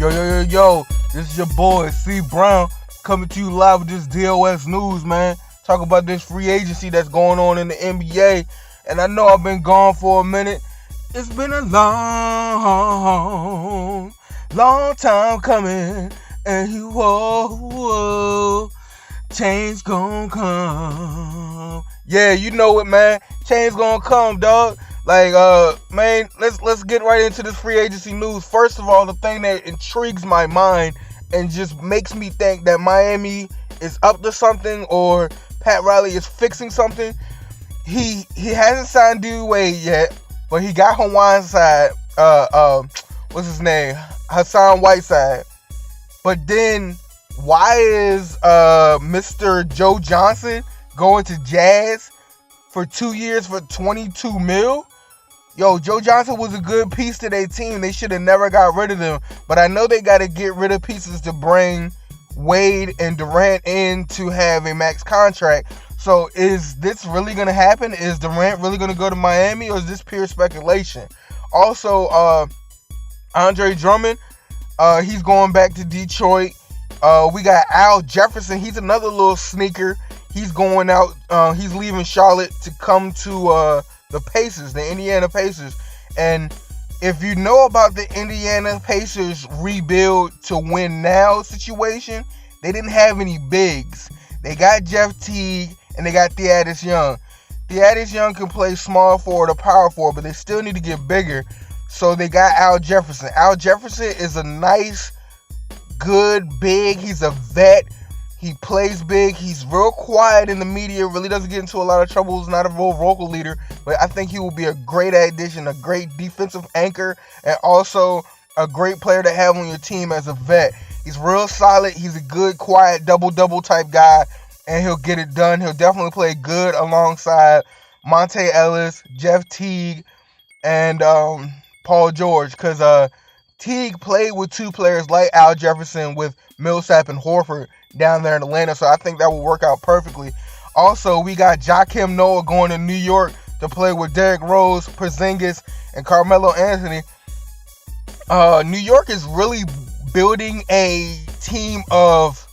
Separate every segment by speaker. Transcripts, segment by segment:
Speaker 1: Yo, this is your boy, CeeBrown, coming to you live with this DOS news, man. Talk about this free agency that's going on in the NBA. And I know I've been gone for a minute. It's been a long time coming. And change gonna come. Yeah, you know it, man. Change gonna come, dog. Man, let's get right into this free agency news. First of all, the thing that intrigues my mind and just makes me think that Miami is up to something or Pat Riley is fixing something. He hasn't signed D-Wade yet, but he got Whiteside. What's his name? Hassan Whiteside. But then why is Mr. Joe Johnson going to Jazz for 2 years for $22 million? Yo, Joe Johnson was a good piece to their team. They should have never got rid of him. But I know they got to get rid of pieces to bring Wade and Durant in to have a max contract. So is this really going to happen? Is Durant really going to go to Miami, or is this pure speculation? Also, Andre Drummond, he's going back to Detroit. We got Al Jefferson. He's another little sneaker. He's going out. He's leaving Charlotte to come to the Pacers, the Indiana Pacers. And if you know about the Indiana Pacers rebuild to win now situation, they didn't have any bigs. They got Jeff Teague and they got Thaddeus Young. Thaddeus Young can play small forward or power forward, but they still need to get bigger. So they got Al Jefferson. Al Jefferson is a nice, good, big. He's a vet. He plays big. He's real quiet in the media. Really doesn't get into a lot of trouble. He's not a real vocal leader. But I think he will be a great addition, a great defensive anchor, and also a great player to have on your team as a vet. He's real solid. He's a good, quiet, double-double type guy, and he'll get it done. He'll definitely play good alongside Monte Ellis, Jeff Teague, and Paul George. Because Teague played with two players like Al Jefferson with Millsap and Horford down there in Atlanta, so I think that will work out perfectly. Also, we got Joakim Noah going to New York to play with Derrick Rose, Porzingis, and Carmelo Anthony. New York is really building a team of,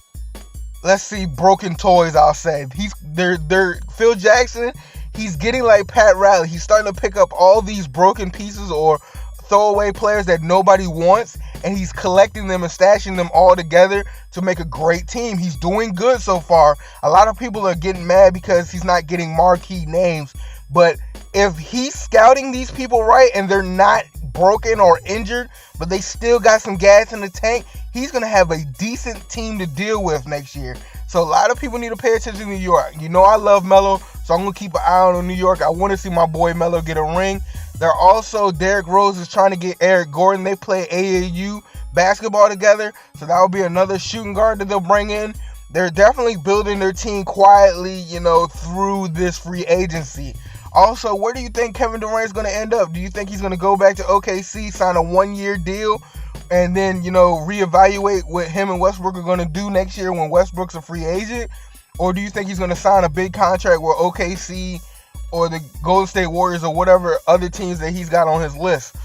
Speaker 1: broken toys, I'll say. They're Phil Jackson, he's getting like Pat Riley. He's starting to pick up all these broken pieces or throwaway players that nobody wants, and he's collecting them and stashing them all together to make a great team. He's doing good so far. A lot of people are getting mad because he's not getting marquee names, but if he's scouting these people right and they're not broken or injured, but they still got some gas in the tank, he's going to have a decent team to deal with next year. So a lot of people need to pay attention to New York. You know I love Melo, so I'm going to keep an eye on New York. I want to see my boy Melo get a ring. They're also, Derrick Rose is trying to get Eric Gordon. They play AAU basketball together, so that will be another shooting guard that they'll bring in. They're definitely building their team quietly, through this free agency. Also, where do you think Kevin Durant is going to end up? Do you think he's going to go back to OKC, sign a 1-year deal, and then, reevaluate what him and Westbrook are going to do next year when Westbrook's a free agent? Or do you think he's going to sign a big contract with OKC or the Golden State Warriors or whatever other teams that he's got on his list?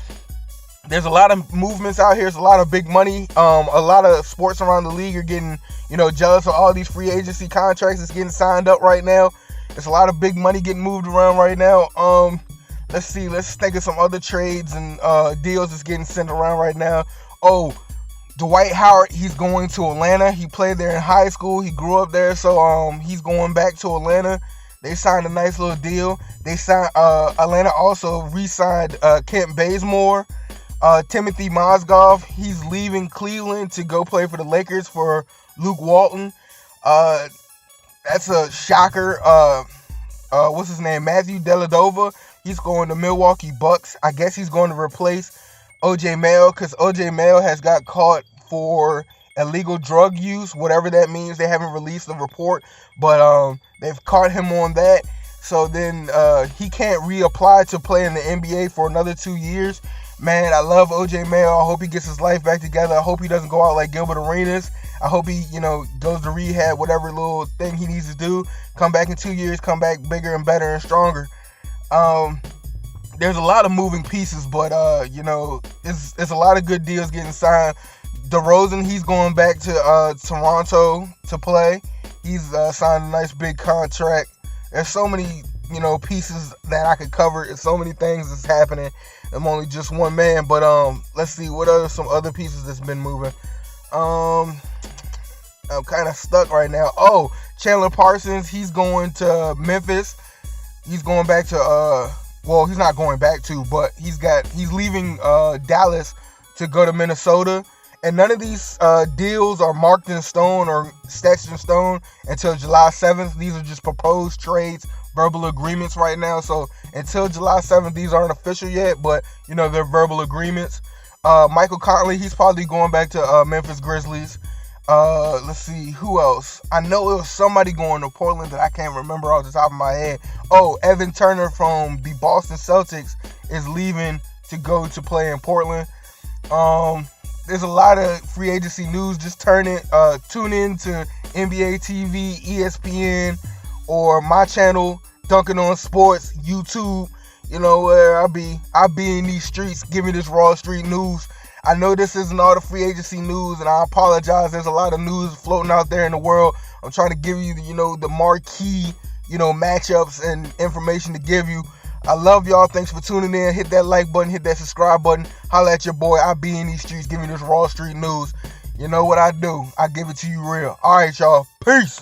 Speaker 1: There's a lot of movements out here. There's a lot of big money. A lot of sports around the league are getting, jealous of all these free agency contracts that's getting signed up right now. There's a lot of big money getting moved around right now. Let's see. Let's think of some other trades and deals that's getting sent around right now. Oh, Dwight Howard, he's going to Atlanta. He played there in high school. He grew up there, so he's going back to Atlanta. They signed a nice little deal. They signed Atlanta also re-signed Kent Bazemore, Timothy Mozgov. He's leaving Cleveland to go play for the Lakers for Luke Walton. That's a shocker. What's his name? Matthew Dellavedova. He's going to Milwaukee Bucks. I guess he's going to replace OJ Mayo because OJ Mayo has got caught for illegal drug use, whatever that means. They haven't released the report, but they've caught him on that. So then he can't reapply to play in the NBA for another 2 years. Man, I love OJ Mayo. I hope he gets his life back together. I hope he doesn't go out like Gilbert Arenas. I hope he, goes to rehab, whatever little thing he needs to do. Come back in 2 years, come back bigger and better and stronger. There's a lot of moving pieces, but, it's a lot of good deals getting signed. DeRozan, he's going back to Toronto to play. He's signed a nice big contract. There's so many, pieces that I could cover. There's so many things that's happening. I'm only just one man, but let's see what are some other pieces that's been moving. I'm kind of stuck right now. Oh, Chandler Parsons, he's going to Memphis. He's going back to he's not going back to, but he's leaving Dallas to go to Minnesota. And none of these deals are marked in stone or sketched in stone until July 7th. These are just proposed trades, verbal agreements right now. So until July 7th, these aren't official yet, but, they're verbal agreements. Michael Conley, he's probably going back to Memphis Grizzlies. Let's see, who else? I know it was somebody going to Portland that I can't remember off the top of my head. Oh, Evan Turner from the Boston Celtics is leaving to go to play in Portland. There's a lot of free agency news. Just tune in to NBA TV, ESPN, or my channel, Dunkin on Sports, YouTube. Where I be in these streets, giving this raw street news. I know this isn't all the free agency news, and I apologize. There's a lot of news floating out there in the world. I'm trying to give you, the marquee, matchups and information to give you. I love y'all. Thanks for tuning in. Hit that like button. Hit that subscribe button. Holla at your boy. I be in these streets giving this raw street news. You know what I do. I give it to you real. All right, y'all. Peace.